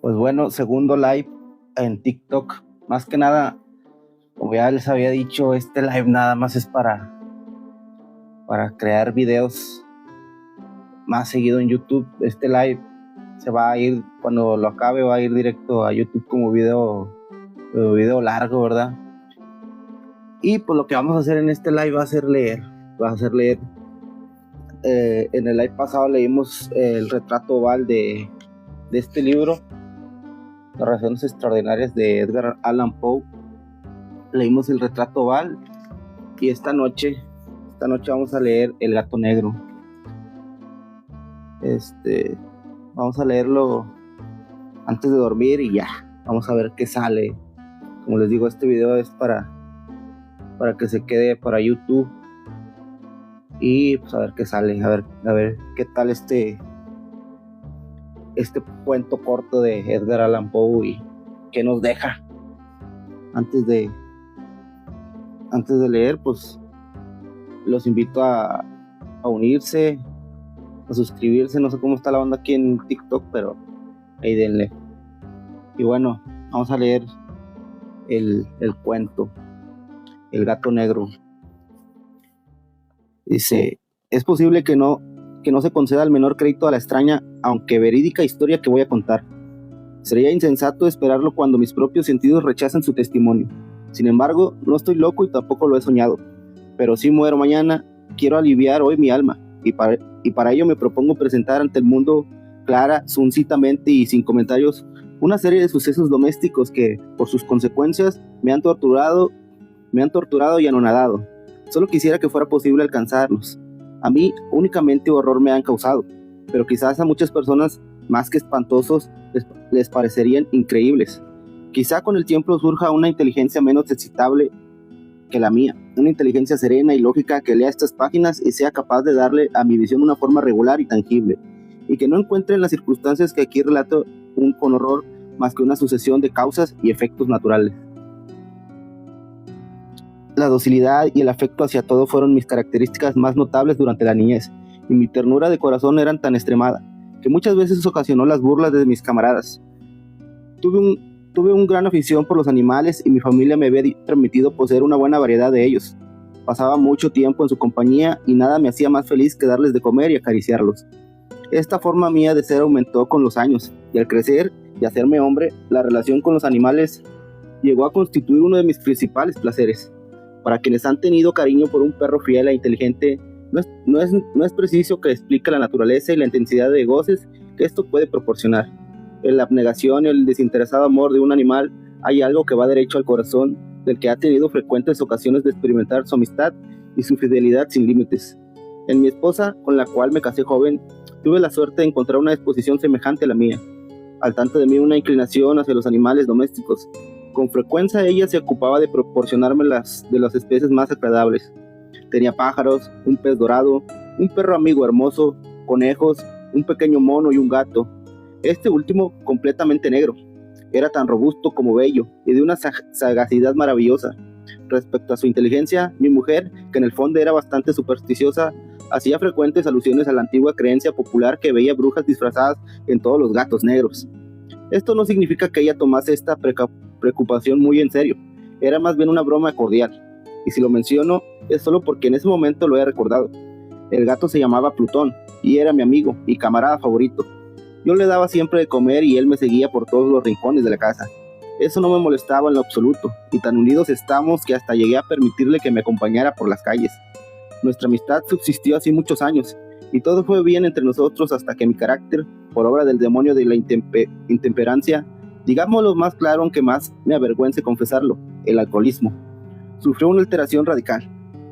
Pues bueno, segundo live en TikTok. Más que nada, como ya les había dicho, este live nada más es para crear videos más seguido en YouTube. Este live se va a ir, cuando lo acabe, va a ir directo a YouTube como video largo, ¿verdad? Y pues lo que vamos a hacer en este live va a ser leer. En el live pasado leímos el retrato oval de este libro, Narraciones Extraordinarias de Edgar Allan Poe. Leímos el retrato oval y esta noche vamos a leer El gato negro. Vamos a leerlo antes de dormir y ya, vamos a ver qué sale. Como les digo, este video es para que se quede para YouTube y pues a ver qué sale, a ver qué tal este cuento corto de Edgar Allan Poe y qué nos deja. Antes de leer, pues los invito a unirse, a suscribirse. No sé cómo está la banda aquí en TikTok, pero ahí denle. Y bueno, vamos a leer el cuento El gato negro. Dice: es posible que no se conceda el menor crédito a la extraña, aunque verídica historia que voy a contar. Sería insensato esperarlo cuando mis propios sentidos rechazan su testimonio. Sin embargo, no estoy loco y tampoco lo he soñado. Pero si muero mañana, quiero aliviar hoy mi alma, y para ello me propongo presentar ante el mundo clara, sucintamente y sin comentarios, una serie de sucesos domésticos que, por sus consecuencias, me han torturado y anonadado. Solo quisiera que fuera posible alcanzarlos. A mí únicamente horror me han causado, pero quizás a muchas personas, más que espantosos, les parecerían increíbles. Quizá con el tiempo surja una inteligencia menos excitable que la mía, una inteligencia serena y lógica que lea estas páginas y sea capaz de darle a mi visión una forma regular y tangible, y que no encuentre en las circunstancias que aquí relato con horror más que una sucesión de causas y efectos naturales. La docilidad y el afecto hacia todo fueron mis características más notables durante la niñez, y mi ternura de corazón era tan extremada que muchas veces ocasionó las burlas de mis camaradas. Tuve un gran afición por los animales y mi familia me había permitido poseer una buena variedad de ellos. Pasaba mucho tiempo en su compañía y nada me hacía más feliz que darles de comer y acariciarlos. Esta forma mía de ser aumentó con los años, y al crecer y hacerme hombre, la relación con los animales llegó a constituir uno de mis principales placeres. Para quienes han tenido cariño por un perro fiel e inteligente, no es preciso que explique la naturaleza y la intensidad de goces que esto puede proporcionar. En la abnegación y el desinteresado amor de un animal hay algo que va derecho al corazón del que ha tenido frecuentes ocasiones de experimentar su amistad y su fidelidad sin límites. En mi esposa, con la cual me casé joven, tuve la suerte de encontrar una disposición semejante a la mía, al tanto de mí una inclinación hacia los animales domésticos. Con frecuencia ella se ocupaba de proporcionarme de las especies más agradables. Tenía pájaros, un pez dorado, un perro amigo hermoso, conejos, un pequeño mono y un gato. Este último completamente negro. Era tan robusto como bello y de una sagacidad maravillosa. Respecto a su inteligencia, mi mujer, que en el fondo era bastante supersticiosa, hacía frecuentes alusiones a la antigua creencia popular que veía brujas disfrazadas en todos los gatos negros. Esto no significa que ella tomase esta preocupación muy en serio. Era más bien una broma cordial. Y si lo menciono, es solo porque en ese momento lo he recordado. El gato se llamaba Plutón y era mi amigo y camarada favorito. Yo le daba siempre de comer y él me seguía por todos los rincones de la casa. Eso no me molestaba en lo absoluto, y tan unidos estamos que hasta llegué a permitirle que me acompañara por las calles. Nuestra amistad subsistió así muchos años, y todo fue bien entre nosotros hasta que mi carácter, por obra del demonio de la intemperancia, digámoslo más claro aunque más me avergüence confesarlo, el alcoholismo, sufrió una alteración radical.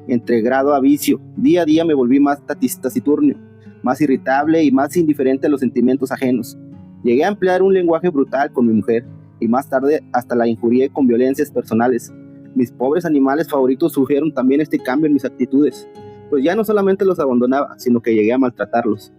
Entre grado a vicio, día a día me volví más taciturno, más irritable y más indiferente a los sentimientos ajenos. Llegué a emplear un lenguaje brutal con mi mujer, y más tarde hasta la injurié con violencias personales. Mis pobres animales favoritos sufrieron también este cambio en mis actitudes, pues ya no solamente los abandonaba, sino que llegué a maltratarlos.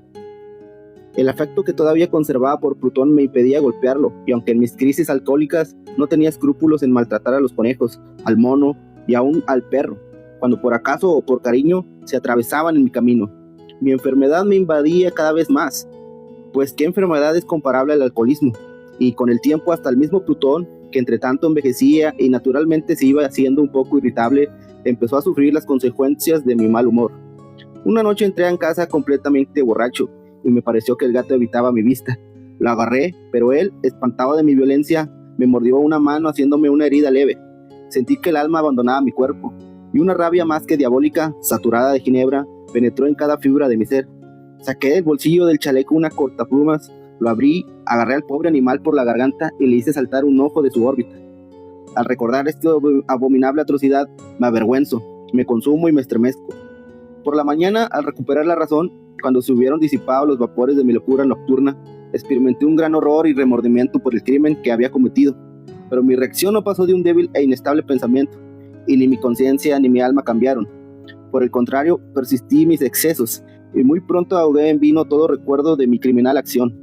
El afecto que todavía conservaba por Plutón me impedía golpearlo, y aunque en mis crisis alcohólicas no tenía escrúpulos en maltratar a los conejos, al mono y aún al perro, cuando por acaso o por cariño se atravesaban en mi camino. Mi enfermedad me invadía cada vez más, pues ¿qué enfermedad es comparable al alcoholismo? y con el tiempo hasta el mismo Plutón, que entre tanto envejecía y naturalmente se iba haciendo un poco irritable, empezó a sufrir las consecuencias de mi mal humor. Una noche entré en casa completamente borracho y me pareció que el gato evitaba mi vista. Lo agarré, pero él, espantado de mi violencia, me mordió una mano haciéndome una herida leve. Sentí que el alma abandonaba mi cuerpo y una rabia más que diabólica, saturada de ginebra, penetró en cada fibra de mi ser. Saqué del bolsillo del chaleco una cortaplumas, lo abrí, agarré al pobre animal por la garganta y le hice saltar un ojo de su órbita. Al recordar esta abominable atrocidad, me avergüenzo, me consumo y me estremezco. Por la mañana, al recuperar la razón, cuando se hubieron disipado los vapores de mi locura nocturna, experimenté un gran horror y remordimiento por el crimen que había cometido. Pero mi reacción no pasó de un débil e inestable pensamiento, y ni mi conciencia ni mi alma cambiaron. Por el contrario, persistí mis excesos, y muy pronto ahogué en vino todo recuerdo de mi criminal acción.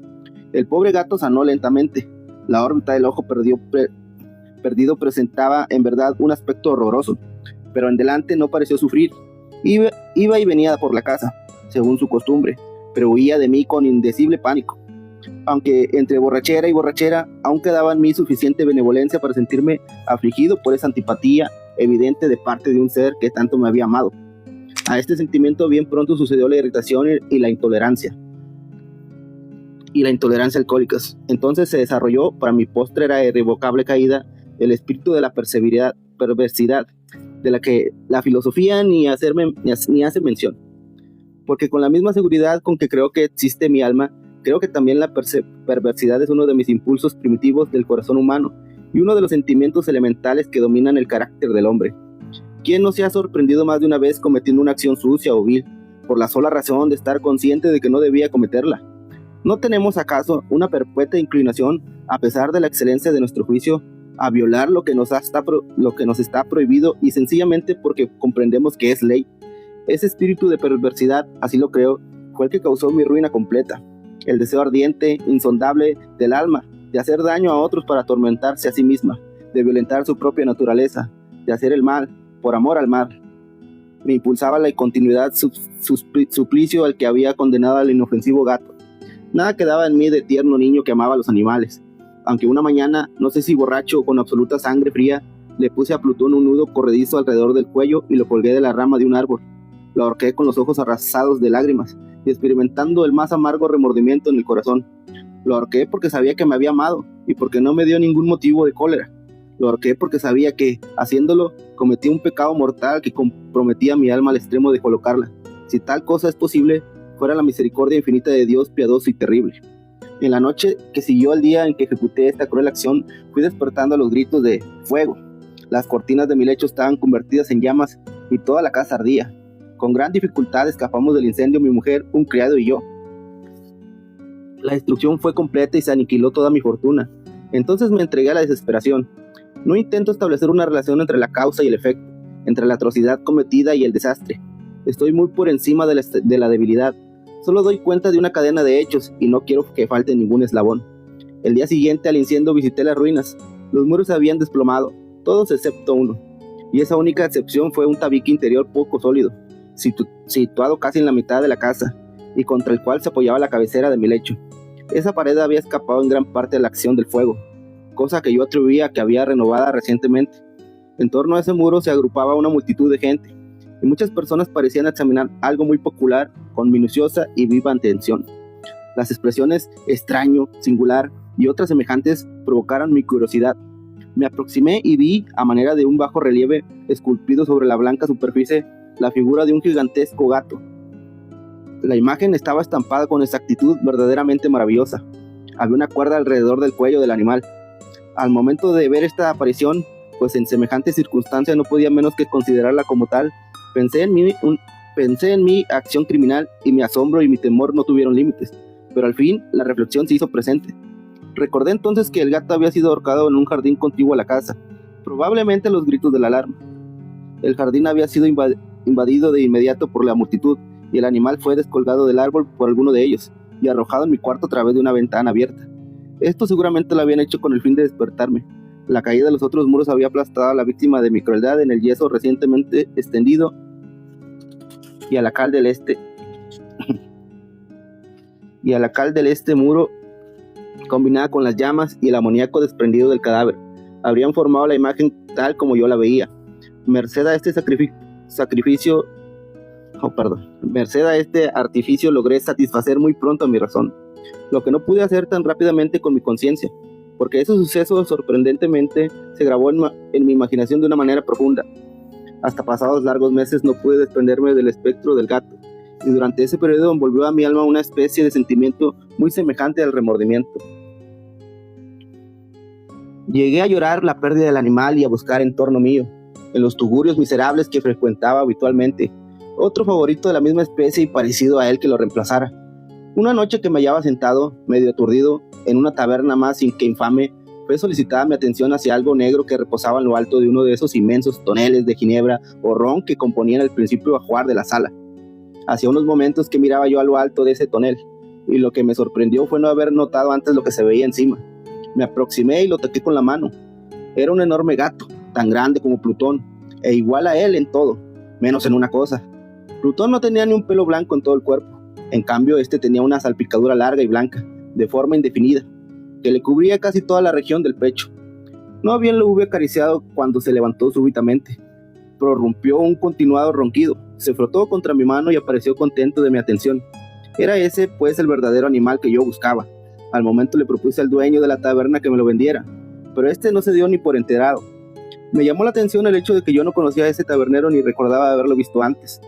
El pobre gato sanó lentamente. La órbita del ojo perdido presentaba en verdad un aspecto horroroso, pero en delante no pareció sufrir. Iba y venía por la casa, según su costumbre, pero huía de mí con indecible pánico. Aunque entre borrachera y borrachera, aún quedaba en mí suficiente benevolencia para sentirme afligido por esa antipatía evidente de parte de un ser que tanto me había amado. A este sentimiento bien pronto sucedió la irritación y la intolerancia alcohólicas. Entonces se desarrolló, para mi postrera e irrevocable caída, el espíritu de la perversidad, de la que la filosofía ni hace mención. Porque con la misma seguridad con que creo que existe mi alma, creo que también la perversidad es uno de mis impulsos primitivos del corazón humano y uno de los sentimientos elementales que dominan el carácter del hombre. ¿Quién no se ha sorprendido más de una vez cometiendo una acción sucia o vil, por la sola razón de estar consciente de que no debía cometerla? ¿No tenemos acaso una perpetua inclinación, a pesar de la excelencia de nuestro juicio, a violar lo que nos está prohibido y sencillamente porque comprendemos que es ley? Ese espíritu de perversidad, así lo creo, fue el que causó mi ruina completa. El deseo ardiente, insondable del alma, de hacer daño a otros para atormentarse a sí misma, de violentar su propia naturaleza, de hacer el mal, por amor al mal. Me impulsaba la continuidad suplicio al que había condenado al inofensivo gato. Nada quedaba en mí de tierno niño que amaba a los animales, aunque una mañana, no sé si borracho o con absoluta sangre fría, le puse a Plutón un nudo corredizo alrededor del cuello y lo colgué de la rama de un árbol. Lo ahorqué con los ojos arrasados de lágrimas y experimentando el más amargo remordimiento en el corazón. Lo ahorqué porque sabía que me había amado y porque no me dio ningún motivo de cólera. Lo ahorqué porque sabía que, haciéndolo, cometí un pecado mortal que comprometía mi alma al extremo de colocarla, si tal cosa es posible, fuera la misericordia infinita de Dios piadoso y terrible. En la noche que siguió al día en que ejecuté esta cruel acción, fui despertando a los gritos de ¡fuego! Las cortinas de mi lecho estaban convertidas en llamas y toda la casa ardía. Con gran dificultad escapamos del incendio mi mujer, un criado y yo. La destrucción fue completa y se aniquiló toda mi fortuna. Entonces me entregué a la desesperación. No intento establecer una relación entre la causa y el efecto, entre la atrocidad cometida y el desastre. Estoy muy por encima de la debilidad. Solo doy cuenta de una cadena de hechos y no quiero que falte ningún eslabón. El día siguiente al incendio visité las ruinas. Los muros se habían desplomado, todos excepto uno. Y esa única excepción fue un tabique interior poco sólido, situado casi en la mitad de la casa, y contra el cual se apoyaba la cabecera de mi lecho. Esa pared había escapado en gran parte de la acción del fuego, cosa que yo atribuía a que había renovada recientemente. En torno a ese muro se agrupaba una multitud de gente, y muchas personas parecían examinar algo muy peculiar con minuciosa y viva atención. Las expresiones extraño, singular y otras semejantes provocaron mi curiosidad. Me aproximé y vi, a manera de un bajo relieve esculpido sobre la blanca superficie, la figura de un gigantesco gato. La imagen estaba estampada con exactitud verdaderamente maravillosa. Había una cuerda alrededor del cuello del animal. Al momento de ver esta aparición, pues en semejante circunstancia no podía menos que considerarla como tal, pensé en mi acción criminal y mi asombro y mi temor no tuvieron límites, pero al fin la reflexión se hizo presente. Recordé entonces que el gato había sido ahorcado en un jardín contiguo a la casa, probablemente a los gritos de la alarma. El jardín había sido invadido de inmediato por la multitud y el animal fue descolgado del árbol por alguno de ellos y arrojado en mi cuarto a través de una ventana abierta. Esto seguramente lo habían hecho con el fin de despertarme. La caída de los otros muros había aplastado a la víctima de mi crueldad en el yeso recientemente extendido y a la cal del este muro combinada con las llamas y el amoníaco desprendido del cadáver, habrían formado la imagen tal como yo la veía. Merced a este artificio logré satisfacer muy pronto a mi razón, lo que no pude hacer tan rápidamente con mi conciencia, porque ese suceso sorprendentemente se grabó en mi imaginación de una manera profunda. Hasta pasados largos meses no pude desprenderme del espectro del gato, y durante ese periodo envolvió a mi alma una especie de sentimiento muy semejante al remordimiento. Llegué a llorar la pérdida del animal y a buscar en torno mío, en los tugurios miserables que frecuentaba habitualmente, otro favorito de la misma especie y parecido a él que lo reemplazara. Una noche que me hallaba sentado, medio aturdido, en una taberna más que infame, fue solicitada mi atención hacia algo negro que reposaba en lo alto de uno de esos inmensos toneles de ginebra o ron que componían el principio ajuar de la sala. Hacía unos momentos que miraba yo a lo alto de ese tonel, y lo que me sorprendió fue no haber notado antes lo que se veía encima. Me aproximé y lo toqué con la mano. Era un enorme gato, tan grande como Plutón, e igual a él en todo, menos en una cosa. Plutón no tenía ni un pelo blanco en todo el cuerpo. En cambio, este tenía una salpicadura larga y blanca, de forma indefinida, que le cubría casi toda la región del pecho. No bien lo hube acariciado cuando se levantó súbitamente. Prorrumpió un continuado ronquido, se frotó contra mi mano y apareció contento de mi atención. Era ese, pues, el verdadero animal que yo buscaba. Al momento le propuse al dueño de la taberna que me lo vendiera, pero este no se dio ni por enterado. Me llamó la atención el hecho de que yo no conocía a ese tabernero ni recordaba haberlo visto antes.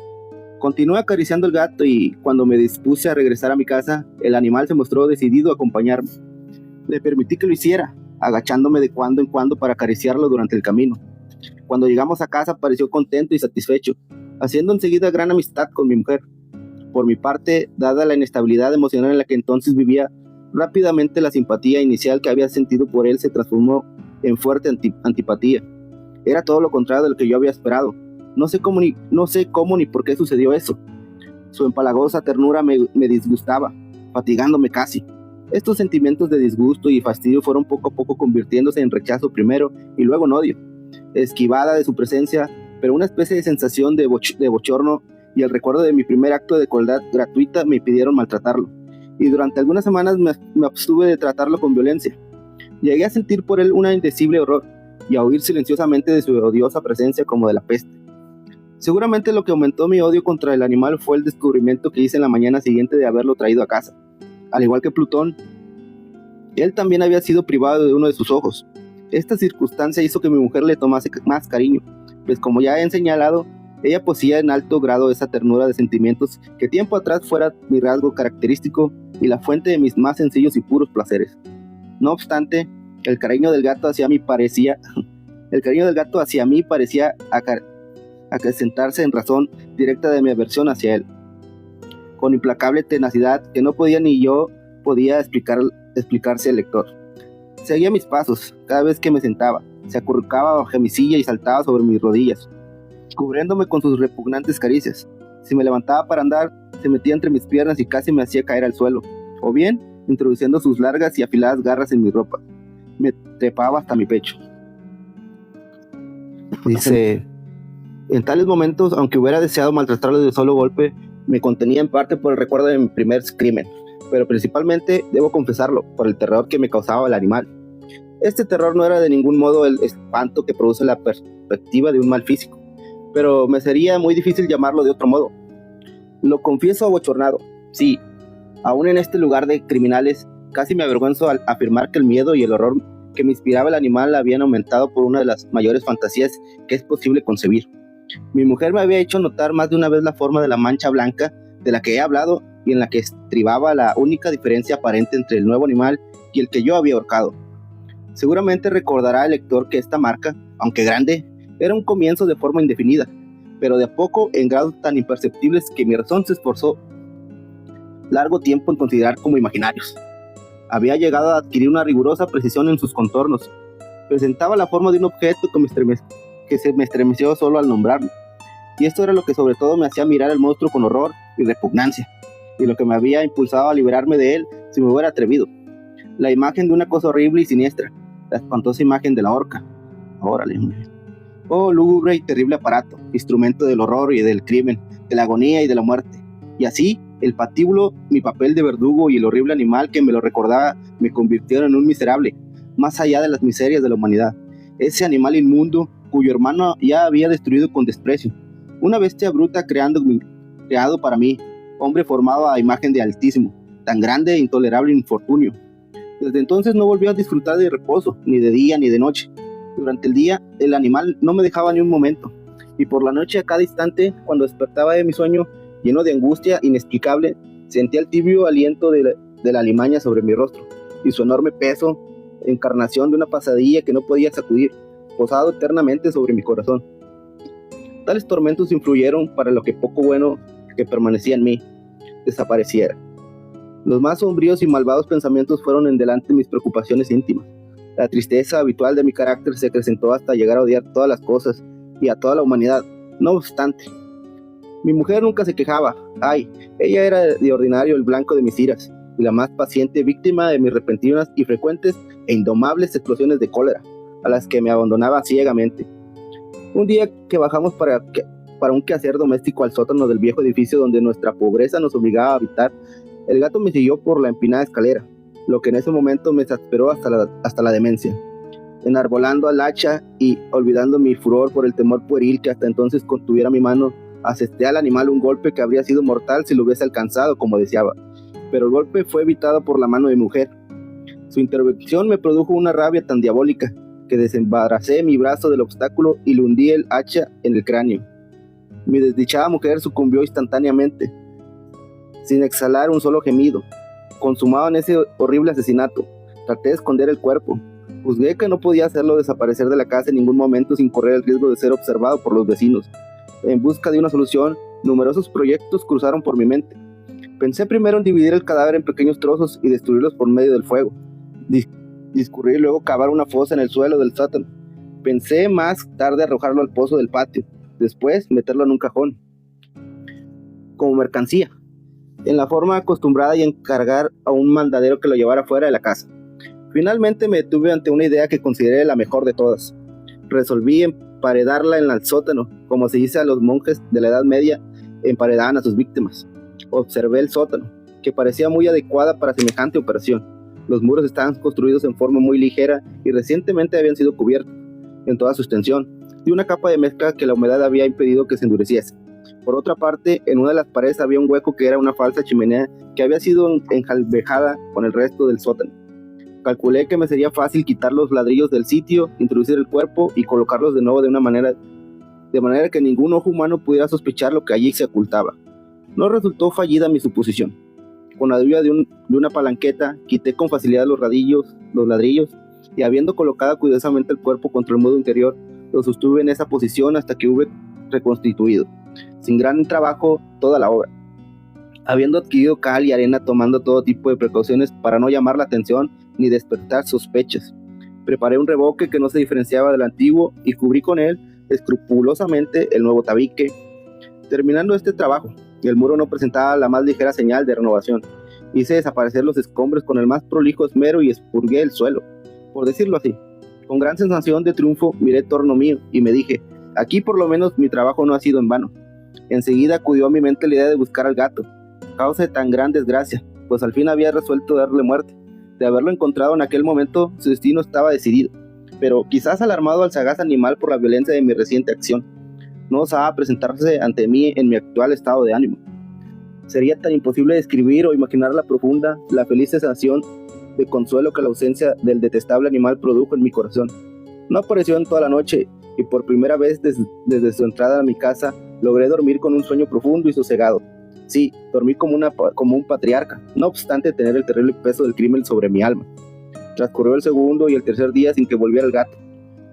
Continué acariciando el gato y, cuando me dispuse a regresar a mi casa, el animal se mostró decidido a acompañarme. Le permití que lo hiciera, agachándome de cuando en cuando para acariciarlo durante el camino. Cuando llegamos a casa pareció contento y satisfecho, haciendo enseguida gran amistad con mi mujer. Por mi parte, dada la inestabilidad emocional en la que entonces vivía, rápidamente la simpatía inicial que había sentido por él se transformó en fuerte antipatía. Era todo lo contrario de lo que yo había esperado. No sé cómo ni por qué sucedió eso. Su empalagosa ternura me disgustaba, fatigándome casi. Estos sentimientos de disgusto y fastidio fueron poco a poco convirtiéndose en rechazo primero y luego en odio. Esquivada de su presencia, pero una especie de sensación de bochorno y el recuerdo de mi primer acto de crueldad gratuita me impidieron maltratarlo, y durante algunas semanas me abstuve de tratarlo con violencia. Llegué a sentir por él un indecible horror y a huir silenciosamente de su odiosa presencia como de la peste. Seguramente lo que aumentó mi odio contra el animal fue el descubrimiento que hice en la mañana siguiente de haberlo traído a casa. Al igual que Plutón, él también había sido privado de uno de sus ojos. Esta circunstancia hizo que mi mujer le tomase más cariño, pues como ya he señalado, ella poseía en alto grado esa ternura de sentimientos que tiempo atrás fuera mi rasgo característico y la fuente de mis más sencillos y puros placeres. No obstante, el cariño del gato hacia mí parecía acrecentarse en razón directa de mi aversión hacia él, con implacable tenacidad que no podía ni yo podía explicarse al lector. Seguía mis pasos cada vez que me sentaba, se acurrucaba bajo mi silla y saltaba sobre mis rodillas, cubriéndome con sus repugnantes caricias. Si me levantaba para andar, se metía entre mis piernas y casi me hacía caer al suelo, o bien introduciendo sus largas y afiladas garras en mi ropa. Me trepaba hasta mi pecho. Dice: en tales momentos, aunque hubiera deseado maltratarlo de un solo golpe, me contenía en parte por el recuerdo de mi primer crimen, pero principalmente, debo confesarlo, por el terror que me causaba el animal. Este terror no era de ningún modo el espanto que produce la perspectiva de un mal físico, pero me sería muy difícil llamarlo de otro modo. Lo confieso abochornado, sí, aún en este lugar de criminales, casi me avergüenzo al afirmar que el miedo y el horror que me inspiraba el animal habían aumentado por una de las mayores fantasías que es posible concebir. Mi mujer me había hecho notar más de una vez la forma de la mancha blanca de la que he hablado y en la que estribaba la única diferencia aparente entre el nuevo animal y el que yo había ahorcado. Seguramente recordará el lector que esta marca, aunque grande, era un comienzo de forma indefinida, pero de a poco en grados tan imperceptibles que mi razón se esforzó largo tiempo en considerar como imaginarios. Había llegado a adquirir una rigurosa precisión en sus contornos. Presentaba la forma de un objeto que se me estremeció solo al nombrarlo, y esto era lo que sobre todo me hacía mirar al monstruo con horror y repugnancia, y lo que me había impulsado a liberarme de él si me hubiera atrevido. La imagen de una cosa horrible y siniestra, la espantosa imagen de la horca. Órale, oh lúgubre y terrible aparato, instrumento del horror y del crimen, de la agonía y de la muerte. Y así, El patíbulo, mi papel de verdugo y el horrible animal que me lo recordaba me convirtieron en un miserable, más allá de las miserias de la humanidad. Ese animal inmundo, cuyo hermano ya había destruido con desprecio. Una bestia bruta creado para mí, hombre formado a imagen de Altísimo, tan grande e intolerable infortunio. Desde entonces no volví a disfrutar de reposo, ni de día ni de noche. Durante el día, el animal no me dejaba ni un momento, y por la noche a cada instante, cuando despertaba de mi sueño, lleno de angustia inexplicable, sentía el tibio aliento de la alimaña sobre mi rostro, y su enorme peso, encarnación de una pesadilla que no podía sacudir, posado eternamente sobre mi corazón. Tales tormentos influyeron para lo que poco bueno que permanecía en mí desapareciera. Los más sombríos y malvados pensamientos fueron en delante mis preocupaciones íntimas. La tristeza habitual de mi carácter se acrecentó hasta llegar a odiar todas las cosas y a toda la humanidad. No obstante, mi mujer nunca se quejaba. Ay, ella era de ordinario el blanco de mis iras y la más paciente víctima de mis repentinas y frecuentes e indomables explosiones de cólera, a las que me abandonaba ciegamente. Un día que bajamos para un quehacer doméstico al sótano del viejo edificio donde nuestra pobreza nos obligaba a habitar, el gato me siguió por la empinada escalera, lo que en ese momento me exasperó hasta la demencia. Enarbolando al hacha y olvidando mi furor por el temor pueril que hasta entonces contuviera mi mano, asesté al animal un golpe que habría sido mortal si lo hubiese alcanzado como deseaba, pero el golpe fue evitado por la mano de mi mujer. Su intervención me produjo una rabia tan diabólica que desembaracé mi brazo del obstáculo y le hundí el hacha en el cráneo. Mi desdichada mujer sucumbió instantáneamente, sin exhalar un solo gemido. Consumado en ese horrible asesinato, traté de esconder el cuerpo. Juzgué que no podía hacerlo desaparecer de la casa en ningún momento sin correr el riesgo de ser observado por los vecinos. En busca de una solución, numerosos proyectos cruzaron por mi mente. Pensé primero en dividir el cadáver en pequeños trozos y destruirlos por medio del fuego. Discurrí y luego cavar una fosa en el suelo del sótano. Pensé más tarde arrojarlo al pozo del patio, después meterlo en un cajón, como mercancía, en la forma acostumbrada y encargar a un mandadero que lo llevara fuera de la casa. Finalmente me detuve ante una idea que consideré la mejor de todas. Resolví emparedarla en el sótano, como se dice a los monjes de la Edad Media emparedaban a sus víctimas. Observé el sótano, que parecía muy adecuada para semejante operación. Los muros estaban construidos en forma muy ligera y recientemente habían sido cubiertos, en toda su extensión, de una capa de mezcla que la humedad había impedido que se endureciese. Por otra parte, en una de las paredes había un hueco que era una falsa chimenea que había sido enjalbejada con el resto del sótano. Calculé que me sería fácil quitar los ladrillos del sitio, introducir el cuerpo y colocarlos de nuevo de manera que ningún ojo humano pudiera sospechar lo que allí se ocultaba. No resultó fallida mi suposición. Con la ayuda de una palanqueta, quité con facilidad los ladrillos, y habiendo colocado cuidadosamente el cuerpo contra el muro interior, lo sostuve en esa posición hasta que hube reconstituido, sin gran trabajo, toda la obra. Habiendo adquirido cal y arena, tomando todo tipo de precauciones para no llamar la atención ni despertar sospechas, preparé un revoque que no se diferenciaba del antiguo y cubrí con él escrupulosamente el nuevo tabique. Terminando este trabajo, el muro no presentaba la más ligera señal de renovación. Hice desaparecer los escombros con el más prolijo esmero y expurgué el suelo, por decirlo así. Con gran sensación de triunfo miré en torno mío y me dije: aquí por lo menos mi trabajo no ha sido en vano. Enseguida acudió a mi mente la idea de buscar al gato, causa de tan gran desgracia, pues al fin había resuelto darle muerte. De haberlo encontrado en aquel momento, su destino estaba decidido, pero quizás alarmado al sagaz animal por la violencia de mi reciente acción, no osaba presentarse ante mí en mi actual estado de ánimo. Sería tan imposible describir o imaginar la feliz sensación de consuelo que la ausencia del detestable animal produjo en mi corazón. No apareció en toda la noche, y por primera vez desde su entrada a mi casa, logré dormir con un sueño profundo y sosegado. Sí, dormí como un patriarca, no obstante tener el terrible peso del crimen sobre mi alma. Transcurrió el segundo y el tercer día sin que volviera el gato.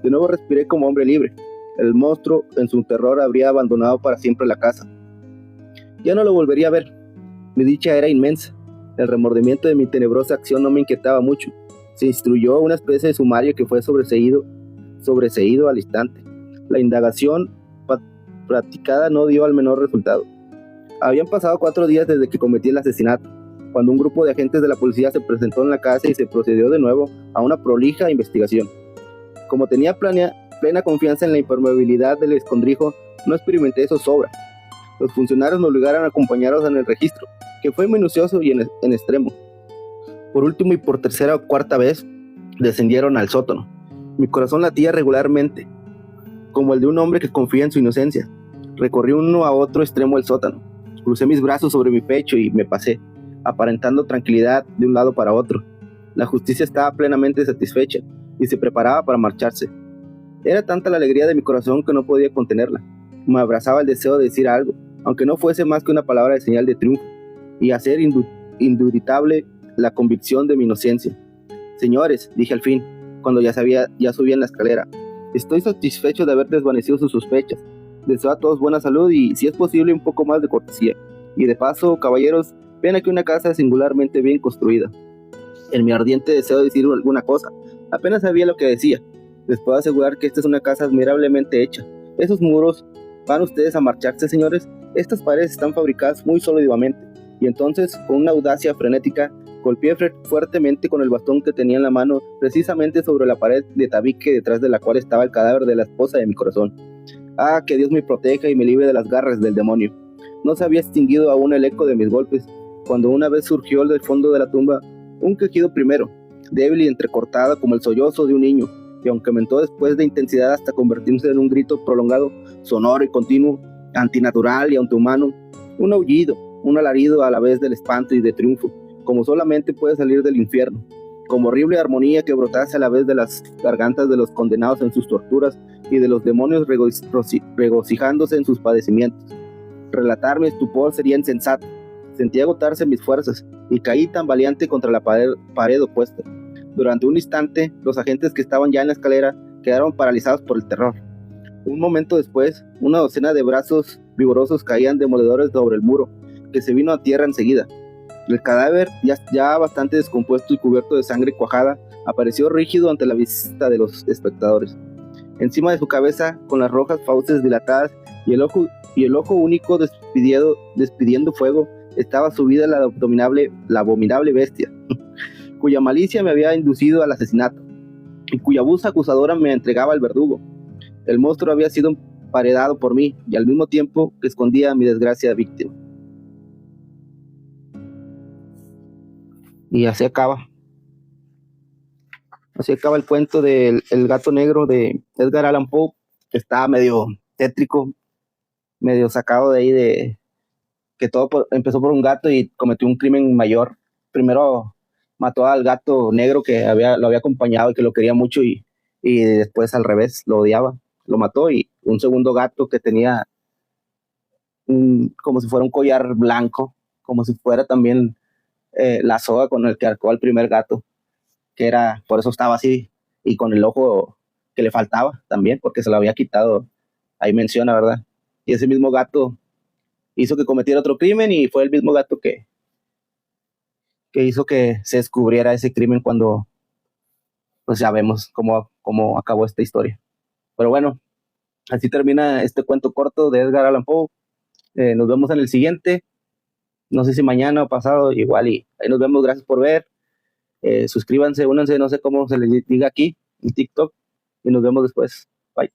De nuevo respiré como hombre libre. El monstruo, en su terror, habría abandonado para siempre la casa. Ya no lo volvería a ver. Mi dicha era inmensa. El remordimiento de mi tenebrosa acción no me inquietaba mucho. Se instruyó una especie de sumario que fue sobreseído al instante. La indagación practicada no dio al menor resultado. Habían pasado 4 días desde que cometí el asesinato, cuando un grupo de agentes de la policía se presentó en la casa y se procedió de nuevo a una prolija investigación. Como tenía plena confianza en la impermeabilidad del escondrijo, no experimenté zozobra. Los funcionarios me obligaron a acompañarlos en el registro, que fue minucioso y en extremo. Por último y por tercera o cuarta vez, descendieron al sótano. Mi corazón latía regularmente, como el de un hombre que confía en su inocencia. Recorrí uno a otro extremo del sótano. Crucé mis brazos sobre mi pecho y me pasé, aparentando tranquilidad de un lado para otro. La justicia estaba plenamente satisfecha y se preparaba para marcharse. Era tanta la alegría de mi corazón que no podía contenerla. Me abrazaba el deseo de decir algo, aunque no fuese más que una palabra de señal de triunfo, y hacer indubitable la convicción de mi inocencia. Señores, dije al fin, cuando ya subía en la escalera, estoy satisfecho de haber desvanecido sus sospechas. Deseo a todos buena salud y, si es posible, un poco más de cortesía. Y de paso, caballeros, ven aquí una casa singularmente bien construida. En mi ardiente deseo de decir alguna cosa, apenas sabía lo que decía. Les puedo asegurar que esta es una casa admirablemente hecha. Esos muros, ¿van ustedes a marcharse, señores? Estas paredes están fabricadas muy sólidamente. Y entonces, con una audacia frenética, golpeé fuertemente con el bastón que tenía en la mano, precisamente sobre la pared de tabique detrás de la cual estaba el cadáver de la esposa de mi corazón. Ah, que Dios me proteja y me libre de las garras del demonio. No se había extinguido aún el eco de mis golpes, cuando una vez surgió del fondo de la tumba un quejido primero, débil y entrecortado como el sollozo de un niño, y aunque aumentó después de intensidad hasta convertirse en un grito prolongado, sonoro y continuo, antinatural y antihumano, un aullido, un alarido a la vez del espanto y de triunfo, como solamente puede salir del infierno, como horrible armonía que brotase a la vez de las gargantas de los condenados en sus torturas y de los demonios regocijándose en sus padecimientos. Relatar mi estupor sería insensato. Sentí agotarse mis fuerzas y caí tambaleante contra la pared opuesta. Durante un instante, los agentes que estaban ya en la escalera quedaron paralizados por el terror. Un momento después, una docena de brazos vigorosos caían demoledores sobre el muro, que se vino a tierra enseguida. El cadáver, ya bastante descompuesto y cubierto de sangre cuajada, apareció rígido ante la vista de los espectadores. Encima de su cabeza, con las rojas fauces dilatadas y el ojo único despidiendo fuego, estaba subida la abominable bestia, cuya malicia me había inducido al asesinato, y cuya voz acusadora me entregaba al verdugo. El monstruo había sido emparedado por mí, y al mismo tiempo que escondía a mi desgraciada víctima. Y así acaba. Así acaba el cuento del El gato negro de Edgar Allan Poe. Está medio tétrico, medio sacado de ahí de que empezó por un gato y cometió un crimen mayor. Primero mató al gato negro que lo había acompañado y que lo quería mucho y después al revés, lo odiaba. Lo mató, y un segundo gato que tenía como si fuera un collar blanco, como si fuera también la soga con el que arcó al primer gato, que era, por eso estaba así, y con el ojo que le faltaba también, porque se lo había quitado, ahí menciona, ¿verdad? Y ese mismo gato hizo que cometiera otro crimen, y fue el mismo gato que hizo que se descubriera ese crimen cuando, pues ya vemos cómo acabó esta historia. Pero bueno, así termina este cuento corto de Edgar Allan Poe. Nos vemos en el siguiente, no sé si mañana o pasado, igual, y ahí nos vemos. Gracias por ver. Suscríbanse, únanse, no sé cómo se les diga aquí en TikTok, y nos vemos después. Bye.